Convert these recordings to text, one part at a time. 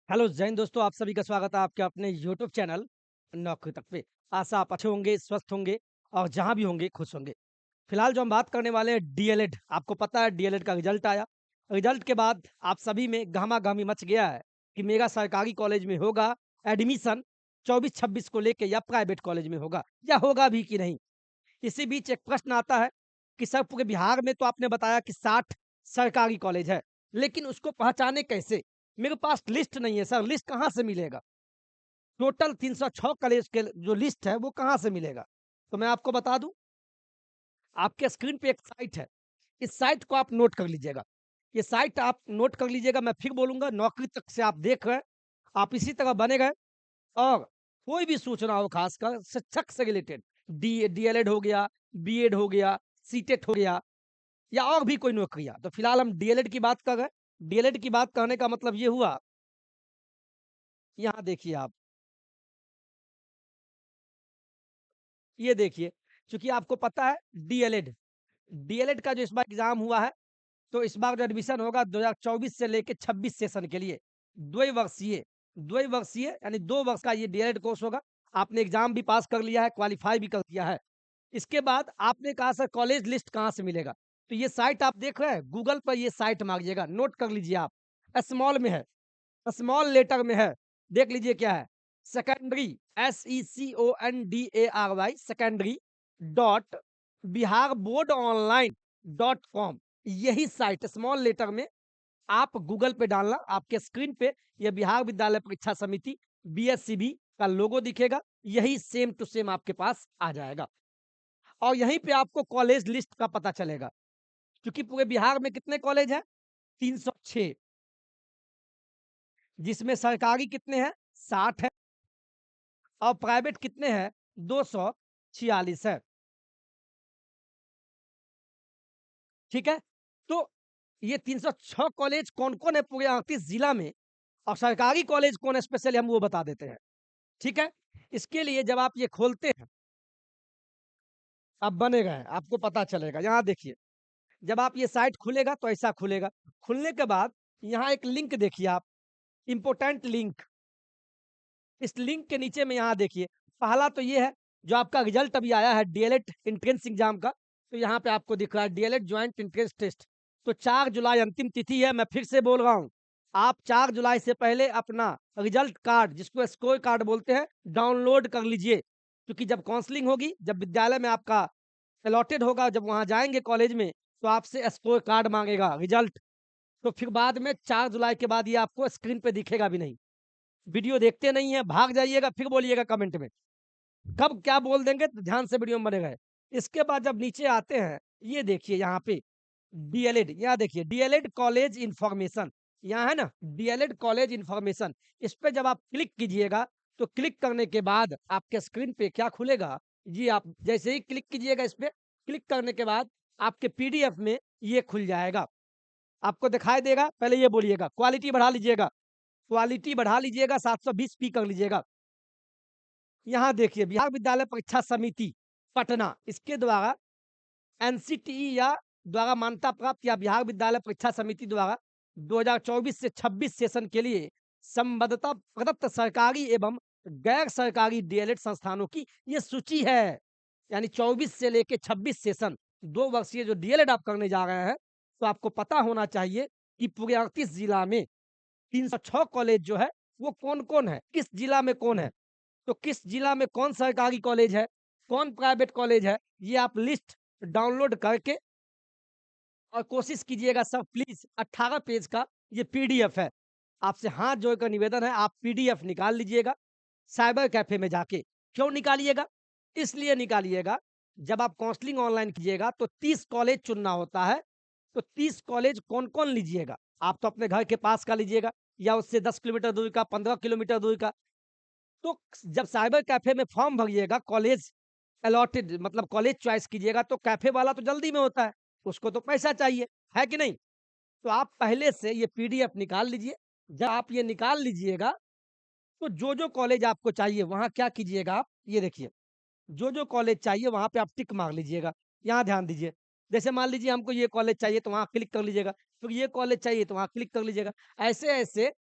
Hello Jain दोस्तों, आप सभी का स्वागत है आपके अपने यूट्यूब चैनल नौकरी तक पे। आशा आप अच्छे होंगे, स्वस्थ होंगे और जहां भी होंगे खुश होंगे। फिलहाल जो हम बात करने वाले हैं डीएलएड, आपको पता है डीएलएड का रिजल्ट आया। रिजल्ट के बाद आप सभी में गहमा-गहमी मच गया है कि मेरा सरकारी कॉलेज में होगा एडमिशन 24-26 को लेके या प्राइवेट कॉलेज में होगा या होगा भी कि नहीं। इसी बीच एक प्रश्न आता है कि सर पूरे बिहार में तो आपने बताया कि 60 सरकारी कॉलेज है, लेकिन उसको पहचाने कैसे? मेरे पास लिस्ट नहीं है सर, लिस्ट कहाँ से मिलेगा? टोटल 306 कॉलेज के जो लिस्ट है वो कहाँ से मिलेगा? तो मैं आपको बता दूँ, आपके स्क्रीन पे एक साइट है, इस साइट को आप नोट कर लीजिएगा। ये साइट आप नोट कर लीजिएगा, मैं फिर बोलूँगा नौकरी तक से आप देख रहे हैं, आप इसी तरह बने रहें और कोई भी सूचना हो खासकर शिक्षक से रिलेटेड डीएलएड हो गया, बीएड हो गया, सीटेट हो गया या और भी कोई नौकरियाँ। तो फिलहाल हम डीएलएड की बात कर रहे हैं। डीएलएड की बात करने का मतलब ये हुआ, यहाँ देखिए आप, ये देखिए, चूँकि आपको पता है डीएलएड, डीएलएड का जो इस बार एग्ज़ाम हुआ है, तो इस बार जो एडमिशन होगा 2024 से लेके 26 सेशन के लिए, द्वैवर्षीय द्वैवर्षीय यानी 2 वर्ष का ये डीएलएड कोर्स होगा। आपने एग्ज़ाम भी पास कर लिया है, क्वालीफाई भी कर लिया है। इसके बाद आपने कहा सर कॉलेज लिस्ट कहाँ से मिलेगा? तो ये साइट आप देख रहे हैं, गूगल पर ये साइट मारिएगा, नोट कर लीजिए आप। स्मॉल में है, स्मॉल लेटर में है, देख लीजिए क्या है? Secondary SECONDARY secondary dot Bihar board online dot com, यही साइट स्मॉल लेटर में आप गूगल पे डालना, आपके स्क्रीन पे ये बिहार विद्यालय परीक्षा समिति बीएससीबी का लोगो दिखेगा, यही सेम टू सेम आपके पास आ जाएगा और यहीं पे आपको कॉलेज लिस्ट का पता चलेगा। क्योंकि पूरे बिहार में कितने कॉलेज हैं? 306, जिसमें सरकारी कितने हैं? 60 है और प्राइवेट कितने हैं? 246 है। ठीक है? तो ये 306 कॉलेज कौन-कौन है पूरे 38 जिला में और सरकारी कॉलेज कौन है स्पेशली हम वो बता देते हैं। ठीक है? इसके लिए जब आप ये खोलते हैं, आप बने रहें, आपको पता चलेगा। यहाँ देखिए, जब आप ये साइट खुलेगा तो ऐसा खुलेगा। खुलने के बाद यहाँ एक लिंक देखिए आप, इम्पोर्टेंट लिंक। इस लिंक के नीचे में यहाँ देखिए, पहला तो ये है, जो आपका रिजल्ट अभी आया है डीएलएड एंट्रेंस एग्ज़ाम का, तो यहाँ पे आपको दिख रहा है डीएलएड जॉइंट एंट्रेंस टेस्ट। तो 4 जुलाई अंतिम तिथि है, मैं फिर से बोल रहा हूँ, आप 4 जुलाई से पहले अपना रिजल्ट कार्ड, जिसको स्कोर कार्ड बोलते हैं, डाउनलोड कर लीजिए। क्योंकि जब काउंसलिंग होगी, जब विद्यालय में आपका अलॉटेड होगा, जब वहाँ जाएँगे कॉलेज में, तो आपसे स्कोर कार्ड माँगेगा, रिजल्ट। तो फिर बाद में 4 जुलाई के बाद ये आपको स्क्रीन पे दिखेगा भी नहीं। वीडियो देखते नहीं है, भाग जाइएगा, फिर बोलिएगा कमेंट में। कब क्या बोल देंगे तो ध्यान से वीडियो में बने रहे। इसके बाद जब नीचे आते हैं, ये देखिए यहाँ पे डीएलएड, यहाँ देखिए डीएलएड कॉलेज इन्फॉर्मेशन, यहाँ है ना डीएलएड कॉलेज इन्फॉर्मेशन, इस पे जब आप क्लिक कीजिएगा, तो क्लिक करने के बाद आपके स्क्रीन पे क्या खुलेगा, जी आप जैसे ही क्लिक कीजिएगा इस पे, क्लिक करने के बाद आपके पीडीएफ में ये खुल जाएगा। आपको दिखाई देगा, पहले ये बोलिएगा, क्वालिटी बढ़ा लीजिएगा 720p कर लीजिएगा। यहाँ देखिए बिहार विद्यालय परीक्षा समिति पटना, इसके द्वारा एनसीटीई या द्वारा मान्यता प्राप्त या बिहार विद्यालय परीक्षा समिति द्वारा 2024 से 26 सेशन के लिए संबद्धता प्रदत्त सरकारी एवं गैर सरकारी डीएलएड संस्थानों की ये सूची है। यानी 24 से लेके 26 सेशन 2 वर्षीय जो डीएलएड आप करने जा रहे हैं, तो आपको पता होना चाहिए कि पूरे 38 जिला में 306 कॉलेज जो है वो कौन-कौन है, किस जिला में कौन है। तो किस जिला में कौन सरकारी कॉलेज है, कौन प्राइवेट कॉलेज है, ये आप लिस्ट डाउनलोड करके और कोशिश कीजिएगा सर प्लीज़ 18 पेज का ये पीडीएफ है। आपसे हाथ जोड़कर निवेदन है आप पीडीएफ निकाल लीजिएगा साइबर कैफ़े में जाके। क्यों निकालिएगा? इसलिए निकालिएगा, जब आप काउंसलिंग ऑनलाइन कीजिएगा तो 30 कॉलेज चुनना होता है। तो 30 कॉलेज कौन-कौन लीजिएगा? आप तो अपने घर के पास का लीजिएगा या उससे 10 किलोमीटर दूर का, 15 किलोमीटर दूर का। तो जब साइबर कैफ़े में फॉर्म भरिएगा कॉलेज अलॉटेड मतलब कॉलेज चॉइस कीजिएगा तो कैफ़े वाला तो जल्दी में होता है, उसको तो पैसा चाहिए, है कि नहीं? तो आप पहले से ये पीडीएफ निकाल लीजिए, जब आप ये निकाल लीजिएगा, तो जो-जो कॉलेज आपको चाहिए वहाँ क्या कीजिएगा आप, ये देखिए, जो-जो कॉलेज चाहिए वहाँ पे आप टिक मार लीजिएगा। यहाँ ध्यान दीजिए, जैसे मान लीजिए हमको ये कॉलेज चाहिए तो वहाँ क्लिक कर लीजिएगा, फिर ये कॉलेज चाहिए तो वहाँ क्लिक कर लीजिएगा। ऐसे-ऐसे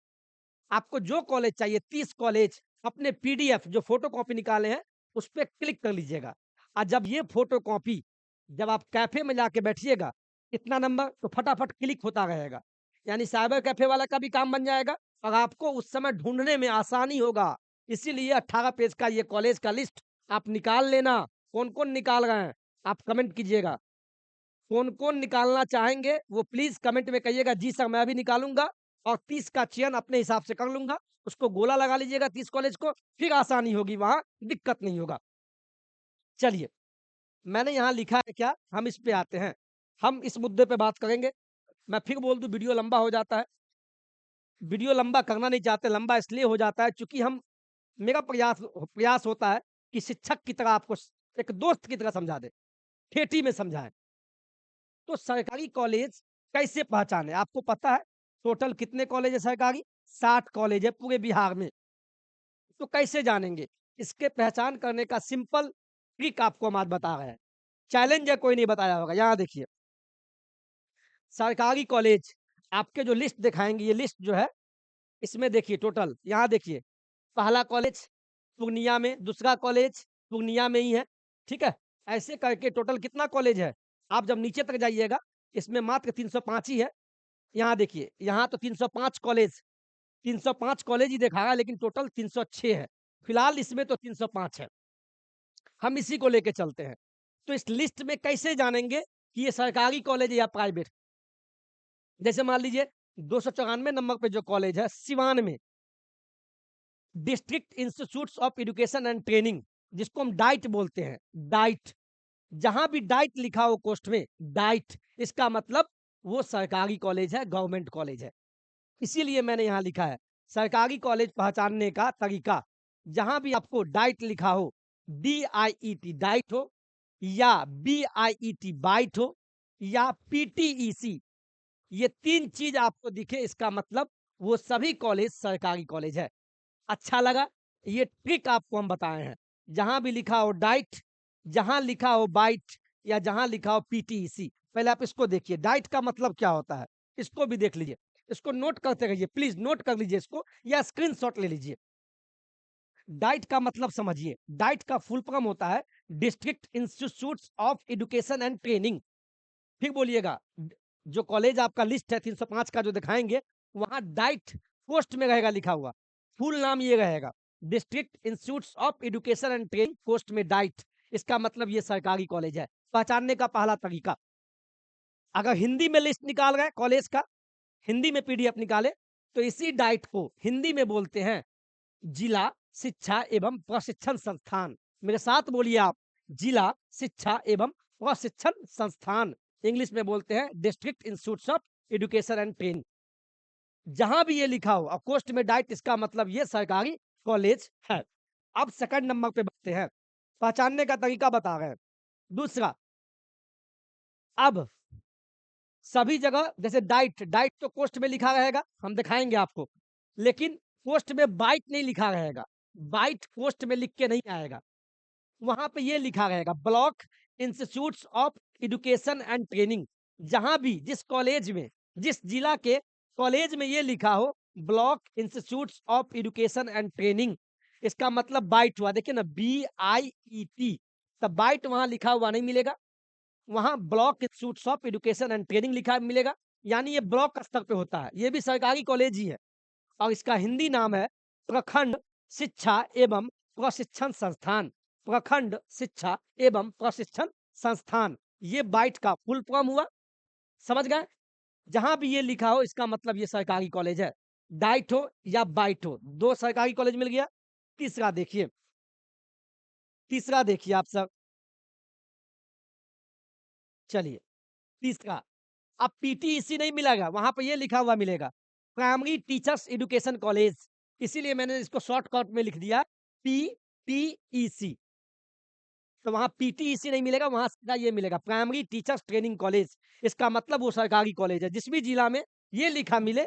आपको जो कॉलेज चाहिए 30 कॉलेज अपने पीडीएफ जो फोटोकॉपी निकाले हैं उस पे क्लिक कर लीजिएगा। और जब ये फोटोकॉपी जब आप कैफे में जाके बैठिएगा, इतना नंबर तो फटाफट क्लिक होता रहेगा। यानी साइबर कैफे वाला का भी काम बन जाएगा और आपको उस समय ढूँढने में आसानी होगा। इसीलिए 18 पेज का ये कॉलेज का लिस्ट आप निकाल लेना। कौन-कौन निकाल रहे हैं? आप कमेंट कीजिएगा। कौन-कौन निकालना चाहेंगे वो प्लीज़ कमेंट में कहिएगा, जी सर मैं भी निकालूँगा और 30 का चयन अपने हिसाब से कर लूँगा। उसको गोला लगा लीजिएगा 30 कॉलेज को, फिर आसानी होगी वहाँ, दिक्कत नहीं होगा। चलिए, मैंने यहाँ लिखा है क्या, हम इस पे आते हैं। हम इस मुद्दे पे बात करेंगे। मैं फिर बोल दूँ वीडियो लंबा हो जाता है। वीडियो लंबा करना नहीं चाहते, लंबा इसलिए हो जाता है चूँकि हम मेरा प्रयास होता है कि शिक्षक की तरह आपको एक दोस्त की तरह समझा दें, ठेठी में समझाएँ। तो सरकारी कॉलेज कैसे पहचाने? आपको पता है टोटल कितने कॉलेज है सरकारी? 60 कॉलेज है पूरे बिहार में। तो कैसे जानेंगे? इसके पहचान करने का सिंपल ट्रिक आपको हम आज बता रहे हैं। चैलेंज है कोई नहीं बताया होगा। यहाँ देखिए, सरकारी कॉलेज आपके जो लिस्ट दिखाएँगे ये लिस्ट जो है इसमें देखिए टोटल यहाँ देखिए, पहला कॉलेज पूर्णिया में, दूसरा कॉलेज पूर्णिया में ही है, ठीक है? ऐसे करके टोटल कितना कॉलेज है? आप जब नीचे तक जाइएगा, इसमें मात्र 305 ही है। यहाँ देखिए, यहाँ तो 305 कॉलेज 305 कॉलेज ही दिखा रहा है लेकिन टोटल 306 है। फिलहाल इसमें तो 305 है। हम इसी को लेके चलते हैं। तो इस लिस्ट में कैसे जानेंगे कि ये सरकारी कॉलेज है या प्राइवेट? जैसे मान लीजिए 294 नंबर पे जो कॉलेज है सिवान में, district institutes of education and training जिसको हम डाइट बोलते हैं, डाइट। जहां भी डाइट लिखा हो पोस्ट में डाइट, इसका मतलब वो सरकारी कॉलेज है, गवर्नमेंट कॉलेज है। इसीलिए मैंने यहाँ लिखा है सरकारी कॉलेज पहचानने का तरीका। जहां भी आपको डाइट लिखा हो, DIET डाइट हो या BIET बाइट हो या PTEC, ये 3 चीज आपको दिखे इसका मतलब वो सभी कॉलेज सरकारी कॉलेज है। अच्छा लगा? ये ट्रिक आपको हम बताए हैं। जहाँ भी लिखा हो डाइट, जहाँ लिखा हो बाइट या जहाँ लिखा हो पीटीईसी, पहले आप इसको देखिए, डाइट का मतलब क्या होता है? इसको भी देख लीजिए। इसको नोट करते रहिए, प्लीज़ नोट कर लीजिए इसको या स्क्रीनशॉट ले लीजिए। डाइट का मतलब समझिए, डाइट का फुल फॉर्म होता है district institutes of education and training. फिर बोलिएगा, जो कॉलेज आपका लिस्ट है 305 का जो दिखाएँगे, वहाँ डाइट पोस्ट में रहेगा लिखा हुआ। फुल नाम ये रहेगा, district institutes of education and training, post में डाइट। इसका मतलब ये सरकारी कॉलेज है। पहचानने का पहला तरीका, अगर हिंदी में लिस्ट निकाल रहे हैं कॉलेज का, हिंदी में पीडीएफ निकाले, तो इसी डाइट को हिंदी में बोलते हैं जिला शिक्षा एवं प्रशिक्षण संस्थान। मेरे साथ बोलिए आप, जिला शिक्षा एवं प्रशिक्षण संस्थान। इंग्लिश में बोलते हैं district institutes of education and training. जहां भी ये लिखा हो और पोस्ट में डाइट, इसका मतलब ये सरकारी कॉलेज है। अब सेकंड नंबर पे बढ़ते हैं, पहचानने का तरीका बता रहे हैं। दूसरा, अब सभी जगह जैसे डाइट, डाइट तो पोस्ट में लिखा रहेगा, हम दिखाएंगे आपको, लेकिन पोस्ट में बाइट नहीं लिखा रहेगा। बाइट पोस्ट में लिख के नहीं आएगा, वहां पे ये लिखा रहेगा block institutes of education and training. जहां भी जिस कॉलेज में, जिस जिला के कॉलेज में ये लिखा हो block institutes of education and training, इसका मतलब बाइट हुआ। देखिए ना, BIET, तब बाइट वहां लिखा हुआ नहीं मिलेगा, वहां block institutes of education and training लिखा मिलेगा। यानी ये ब्लॉक स्तर पे होता है, ये भी सरकारी कॉलेज ही है और इसका हिंदी नाम है प्रखंड शिक्षा एवं प्रशिक्षण संस्थान। प्रखंड शिक्षा एवं प्रशिक्षण संस्थान, ये बाइट का फुल फॉर्म हुआ। समझ गए? जहां भी ये लिखा हो इसका मतलब ये सरकारी कॉलेज है, डाइट हो या बाइट हो, दो सरकारी कॉलेज मिल गया। तीसरा देखिए, तीसरा देखिए आप सब, चलिए तीसरा, अब पीटीईसी नहीं मिलेगा, वहां पे ये लिखा हुआ मिलेगा प्राइमरी टीचर्स एजुकेशन कॉलेज। इसीलिए मैंने इसको शॉर्टकट में लिख दिया PTEC। तो वहाँ पीटीईसी नहीं मिलेगा, वहाँ सीधा ये मिलेगा प्राइमरी टीचर्स ट्रेनिंग कॉलेज। इसका मतलब वो सरकारी कॉलेज है। जिस भी जिला में ये लिखा मिले,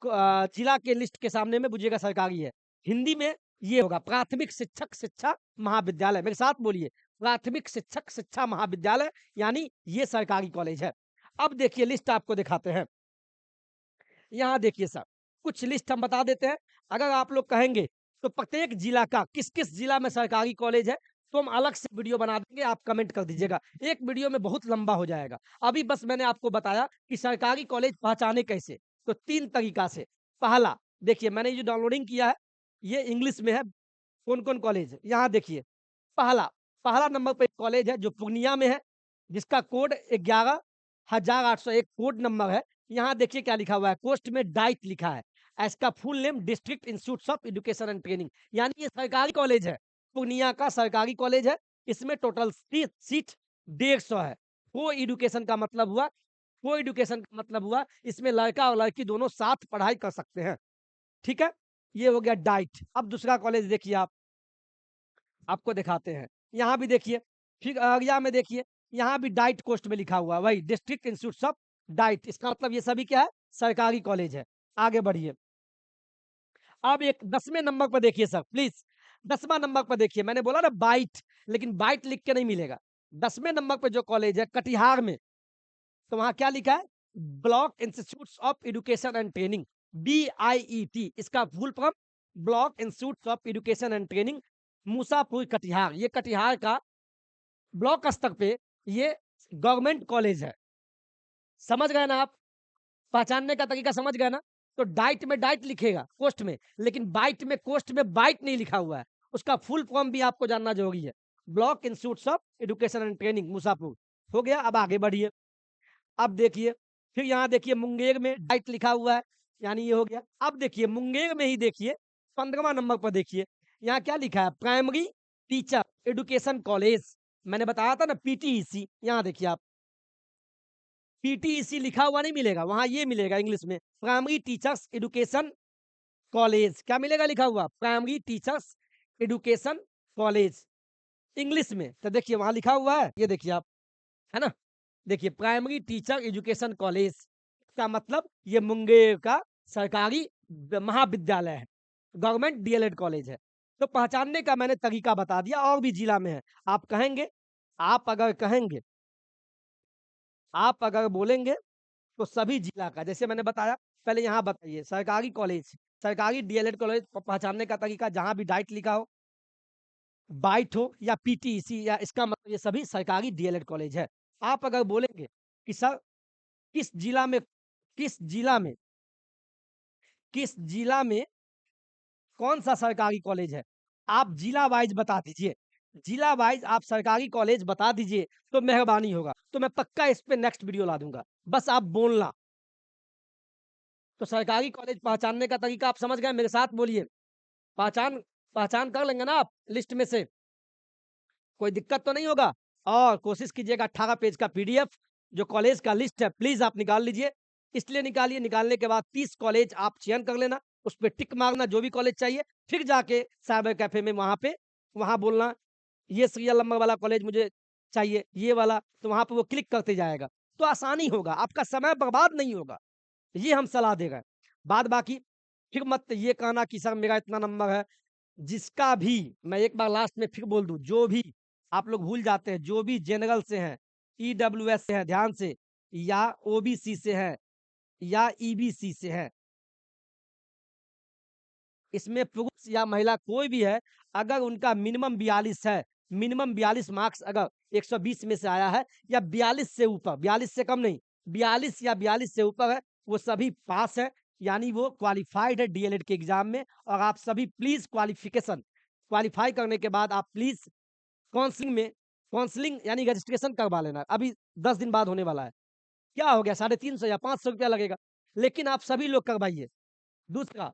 जिला के लिस्ट के सामने में बुझिएगा सरकारी है। हिंदी में ये होगा प्राथमिक शिक्षक शिक्षा महाविद्यालय। मेरे साथ बोलिए, प्राथमिक शिक्षक शिक्षा महाविद्यालय, यानी ये सरकारी कॉलेज है। अब देखिए लिस्ट आपको दिखाते हैं। यहाँ देखिए सर, कुछ लिस्ट हम बता देते हैं। अगर आप लोग कहेंगे तो प्रत्येक जिला का किस-किस जिला में सरकारी कॉलेज है, तो हम अलग से वीडियो बना देंगे, आप कमेंट कर दीजिएगा। एक वीडियो में बहुत लंबा हो जाएगा। अभी बस मैंने आपको बताया कि सरकारी कॉलेज पहचाने कैसे, तो 3 तरीका से। पहला, देखिए मैंने ये जो डाउनलोडिंग किया है, ये इंग्लिश में है, कौन-कौन कॉलेज है। यहाँ देखिए, पहला पहला नंबर पे एक कॉलेज है जो पूर्णिया में है, जिसका कोड 11,801 कोड नंबर है। यहाँ देखिए क्या लिखा हुआ है, पोस्ट में डाइट लिखा है। इसका full name district institute of education and training, यानी ये सरकारी कॉलेज है, पूर्णिया का सरकारी कॉलेज है। इसमें टोटल सीट 150 है। को एजुकेशन का मतलब हुआ, को एजुकेशन का मतलब हुआ इसमें लड़का और लड़की दोनों साथ पढ़ाई कर सकते हैं। ठीक है, ये हो गया डाइट। अब दूसरा कॉलेज देखिए आप, आपको दिखाते हैं। यहाँ भी देखिए, फिर अररिया में देखिए, यहाँ भी डाइट कोस्ट में लिखा हुआ है, वही डिस्ट्रिक्ट इंस्टीट्यूट ऑफ डाइट। इसका मतलब ये सभी क्या है, सरकारी कॉलेज है। आगे बढ़िए। अब एक 10वें नंबर पर देखिए सर प्लीज, 10वां नंबर पर देखिए, मैंने बोला ना बाइट, लेकिन बाइट लिख के नहीं मिलेगा। 10वें नंबर पे जो कॉलेज है कटिहार में, तो वहाँ क्या लिखा है, block institute of education and training, BIET। इसका full form block institute of education and training, Musapur Katihar. ये कटिहार का ब्लॉक स्तर पे ये गवर्नमेंट कॉलेज है। समझ गए ना आप? पहचानने का तरीका समझ गए ना? तो डाइट में डाइट लिखेगा कोस्ट में, लेकिन बाइट में कोस्ट में बाइट नहीं लिखा हुआ है। उसका फुल फॉर्म भी आपको जानना ज़रूरी है। Block institute of education and training Musapur. हो गया, अब आगे बढ़िए। अब देखिए, फिर यहाँ देखिए मुंगेर में डाइट लिखा हुआ है, यानी ये हो गया। अब देखिए मुंगेर में ही देखिए 15वां नंबर पर देखिए, यहाँ क्या लिखा है, प्राइमरी टीचर एजुकेशन कॉलेज। मैंने बताया था ना PTEC, यहाँ देखिए आप, PTEC लिखा हुआ नहीं मिलेगा, वहाँ ये मिलेगा इंग्लिश में, प्राइमरी टीचर्स एजुकेशन कॉलेज। क्या मिलेगा लिखा हुआ, primary teachers education college, English में। तो देखिए वहाँ लिखा हुआ है, ये देखिए आप, है ना? देखिए प्राइमरी टीचर एजुकेशन कॉलेज का मतलब ये मुंगेर का सरकारी महाविद्यालय है, गवर्नमेंट DLED कॉलेज है। तो पहचानने का मैंने तरीका बता दिया, और भी जिला में है। आप कहेंगे, आप अगर कहेंगे, आप अगर बोलेंगे तो सभी जिला का, जैसे मैंने बताया, पहले यहाँ बताइए सरकारी कॉलेज, सरकारी DLED कॉलेज पहचानने का तरीका, जहाँ भी डाइट लिखा हो, बाइट हो या PTEC, या इसका मतलब ये सभी सरकारी DLED कॉलेज है। आप अगर बोलेंगे कि सर किस जिला में, किस जिला में, किस जिला में कौन-सा सरकारी कॉलेज है? आप जिला वाइज़ बता दीजिए। जिला वाइज़ आप सरकारी कॉलेज बता दीजिए, तो मेहरबानी होगा। तो मैं पक्का इस पे नेक्स्ट वीडियो ला दूँगा। बस आप बोलना। तो सरकारी कॉलेज पहचानने का तरीका आप समझ गए, मेरे साथ बोलिए। पहचान पहचान कर लेंगे ना आप लिस्ट में से? कोई दिक्कत तो नहीं होगा? और कोशिश कीजिएगा 18 पेज का PDF जो कॉलेज का लिस्ट है, प्लीज़ आप निकाल लीजिए। इसलिए निकालिए, निकालने के बाद 30 कॉलेज आप चयन कर लेना, उस पे टिक मारना जो भी कॉलेज चाहिए, फिर जाके साइबर कैफ़े में वहाँ पे, वहाँ बोलना ये सीरियल नंबर वाला कॉलेज मुझे चाहिए, ये वाला, तो वहाँ पे वो क्लिक करते जाएगा। तो आसानी होगा, आपका समय बर्बाद नहीं होगा। ये हम सलाह दे रहे हैं। बाद बाकी फिर मत ये कहना कि सर मेरा इतना नंबर है, जिसका भी, मैं एक बार लास्ट में फिर बोल दूँ, जो भी आप लोग भूल जाते हैं, जो भी जनरल से हैं, EWS से हैं, ध्यान से, या OBC से हैं, या EBC से हैं, इसमें पुरुष या महिला कोई भी है, अगर उनका मिनिमम 42 है, मिनिमम 42 मार्क्स अगर 120 में से आया है, या 42 से ऊपर, 42 से कम नहीं, 42 या 42 से ऊपर है, वो सभी पास है, यानी वो क्वालिफाइड है DLED के एग्जाम में। और आप सभी प्लीज क्वालिफिकेशन, क्वालिफाई करने के बाद आप प्लीज काउंसलिंग में, काउंसलिंग यानी रजिस्ट्रेशन करवा लेना, अभी 10 दिन बाद होने वाला है। क्या हो गया, 350 या 500 रुपया लगेगा, लेकिन आप सभी लोग करवाइए। दूसरा,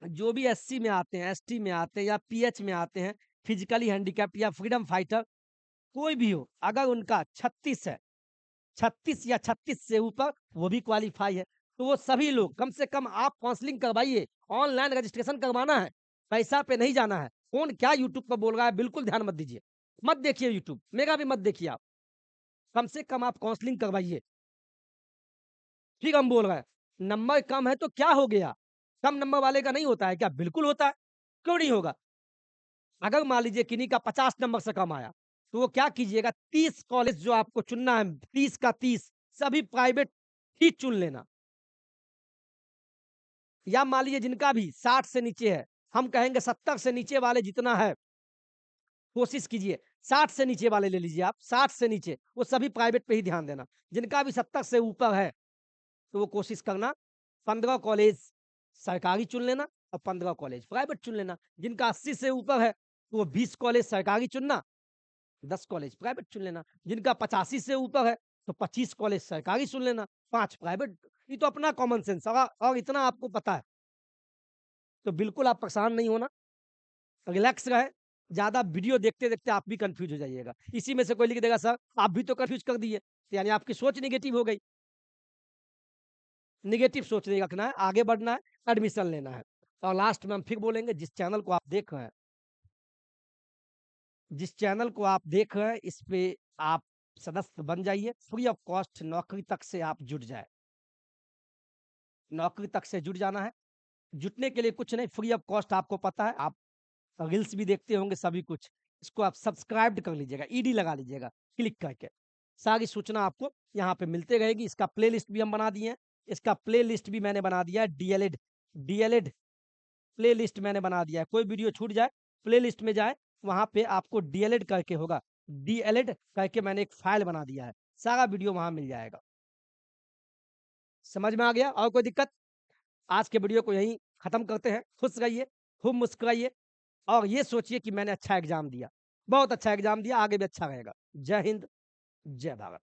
जो भी SC में आते हैं, ST में आते हैं, या PH में आते हैं, फिजिकली हैंडीकैप्ड या फ्रीडम फाइटर, कोई भी हो, अगर उनका 36 है, 36 या 36 से ऊपर, वो भी क्वालिफाई है, तो वो सभी लोग कम से कम आप काउंसलिंग करवाइए। ऑनलाइन रजिस्ट्रेशन करवाना है, पैसा पे नहीं जाना है। कौन क्या यूट्यूब पर बोल रहा है, बिल्कुल ध्यान मत दीजिए, मत देखिए यूट्यूब, मेरा भी मत देखिए आप। कम से कम आप काउंसलिंग करवाइए। फिर हम बोल रहे हैं, नंबर कम है तो क्या हो गया, कम नंबर वाले का नहीं होता है क्या? बिल्कुल होता है, क्यों नहीं होगा? अगर मान लीजिए किन्हीं का 50 नंबर से कम आया, तो वो क्या कीजिएगा, 30 कॉलेज जो आपको चुनना है, 30 का 30 सभी प्राइवेट ही चुन लेना। या मान लीजिए जिनका भी 60 से नीचे है, हम कहेंगे 70 से नीचे वाले जितना है, कोशिश कीजिए 60 से नीचे वाले ले लीजिए आप, 60 से नीचे, वो सभी प्राइवेट पे ही ध्यान देना। जिनका भी 70 से ऊपर है, तो वो कोशिश करना 15 कॉलेज सरकारी चुन लेना और 15 कॉलेज प्राइवेट चुन लेना। जिनका 80 से ऊपर है, तो वो 20 कॉलेज सरकारी चुनना, 10 कॉलेज प्राइवेट चुन लेना। जिनका 85 से ऊपर है, तो 25 कॉलेज सरकारी चुन लेना, 5 प्राइवेट। ये तो अपना कॉमन सेंस और इतना आपको पता है, तो बिल्कुल आप परेशान नहीं होना, रिलैक्स रहे। ज़्यादा वीडियो देखते-देखते आप भी कन्फ्यूज़ हो जाइएगा। इसी में से कोई लिख देगा सर आप भी तो कन्फ्यूज़ कर दिए, तो यानी आपकी सोच नेगेटिव हो गई। नेगेटिव सोच नहीं रखना है, आगे बढ़ना है, एडमिशन लेना है। और लास्ट में हम फिर बोलेंगे जिस चैनल को आप देख रहे हैं, इस पे आप सदस्य बन जाइए, फ्री ऑफ कॉस्ट नौकरी तक से आप जुड़ जाएँ। नौकरी तक से जुड़ जाना है। जुटने के लिए कुछ नहीं, फ्री ऑफ कॉस्ट आपको पता है, आप रील्स भी देखते होंगे सभी कुछ। इसको आप सब्सक्राइब्ड कर लीजिएगा, ईडी लगा लीजिएगा क्लिक करके। सारी सूचना आपको यहाँ पे मिलते रहेगी। इसका प्लेलिस्ट भी हम बना दिए हैं। इसका प्लेलिस्ट भी मैंने बना दिया है, डीएलएड डीएलएड प्लेलिस्ट मैंने बना दिया है। कोई वीडियो छूट जाए, प्लेलिस्ट में जाए, वहाँ पे आपको डीएलएड करके होगा। डीएलएड करके मैंने एक फ़ाइल बना दिया है। सारा वीडियो वहाँ मिल जाएगा। समझ में आ गया? और कोई दिक्कत? आज के वीडियो को यहीं खत्म करते हैं। खुश रहिए, खूब मुस्कुराइए और ये सोचिए कि मैंने अच्छा एग्ज़ाम दिया। बहुत अच्छा एग्ज़ाम दिया, आगे भी अच्छा रहेगा। जय हिंद, जय भारत।